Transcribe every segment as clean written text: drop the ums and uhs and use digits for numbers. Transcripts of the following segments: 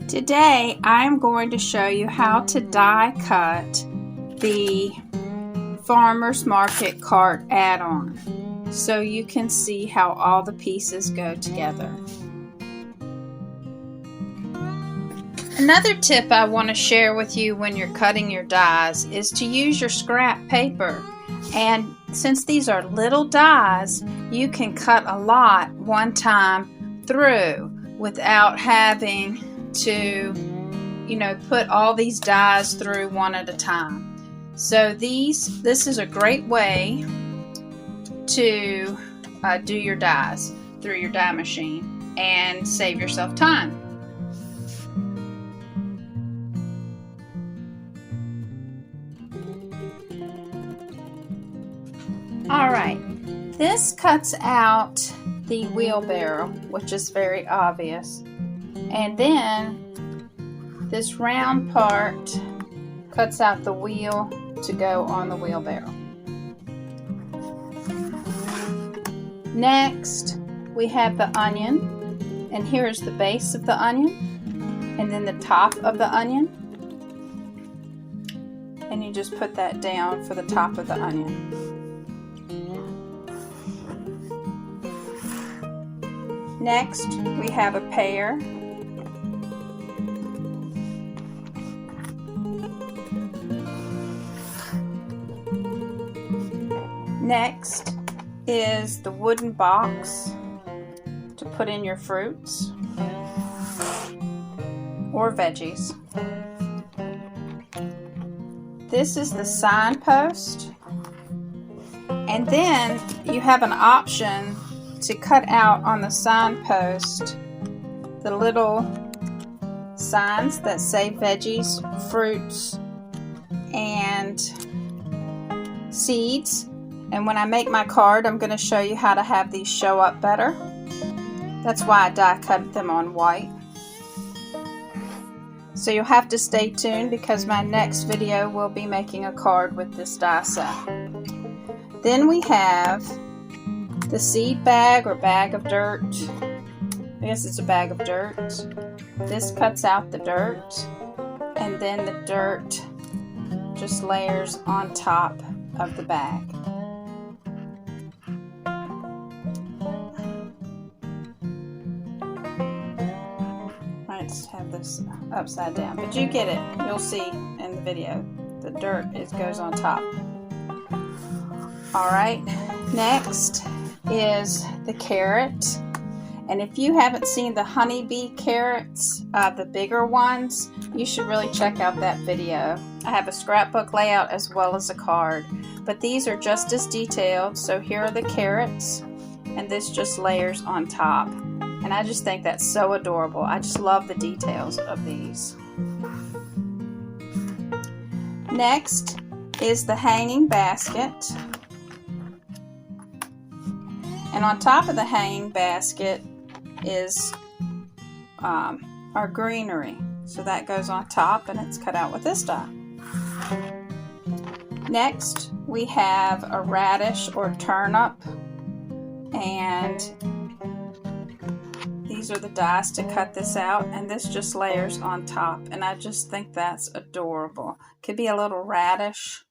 Today I'm going to show you how to die cut the Farmer's Market cart add-on so you can see how all the pieces go together. Another tip I want to share with you when you're cutting your dies is to use your scrap paper. And since these are little dies, you can cut a lot one time through without having to, put all these dies through one at a time. So this is a great way to do your dies through your die machine and save yourself time. Alright, this cuts out the wheelbarrow, which is very obvious. And then this round part cuts out the wheel to go on the wheelbarrow. Next, we have the onion, and here's the base of the onion, and then the top of the onion. And you just put that down for the top of the onion. Next, we have a pear. Next is the wooden box to put in your fruits or veggies. This is the signpost, and then you have an option to cut out on the signpost the little signs that say veggies, fruits, and seeds. And when I make my card, I'm going to show you how to have these show up better. That's why I die cut them on white. So you'll have to stay tuned because my next video will be making a card with this die set. Then we have the seed bag or bag of dirt. I guess it's a bag of dirt. This cuts out the dirt, and then the dirt just layers on top of the bag. Let's have this upside down, but you get it. You'll see in the video. The dirt goes on top. Alright, next is the carrot. And if you haven't seen the honeybee carrots, the bigger ones, you should really check out that video. I have a scrapbook layout as well as a card. But these are just as detailed. So here are the carrots, and this just layers on top. And I just think that's so adorable. I just love the details of these. Next is the hanging basket. And on top of the hanging basket is our greenery. So that goes on top, and it's cut out with this die. Next, we have a radish or turnip, and these are the dies to cut this out, and this just layers on top, and I just think that's adorable. Could be a little radish.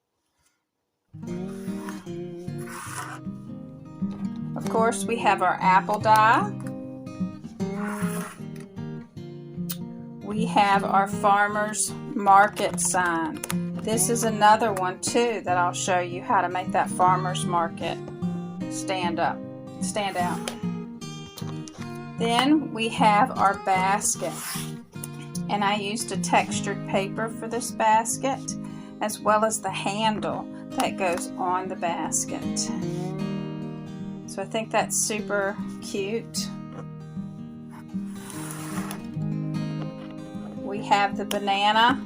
Of course, we have our apple die. We have our Farmer's Market sign. This is another one too that I'll show you how to make that Farmer's Market stand out. Then we have our basket, and I used a textured paper for this basket, as well as the handle that goes on the basket. So I think that's super cute. We have the banana.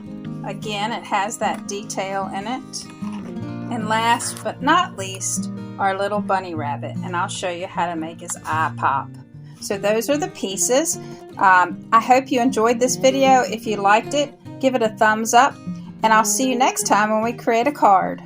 Again, it has that detail in it. And last but not least, our little bunny rabbit, and I'll show you how to make his eye pop. So those are the pieces. I hope you enjoyed this video. If you liked it, give it a thumbs up, and I'll see you next time when we create a card.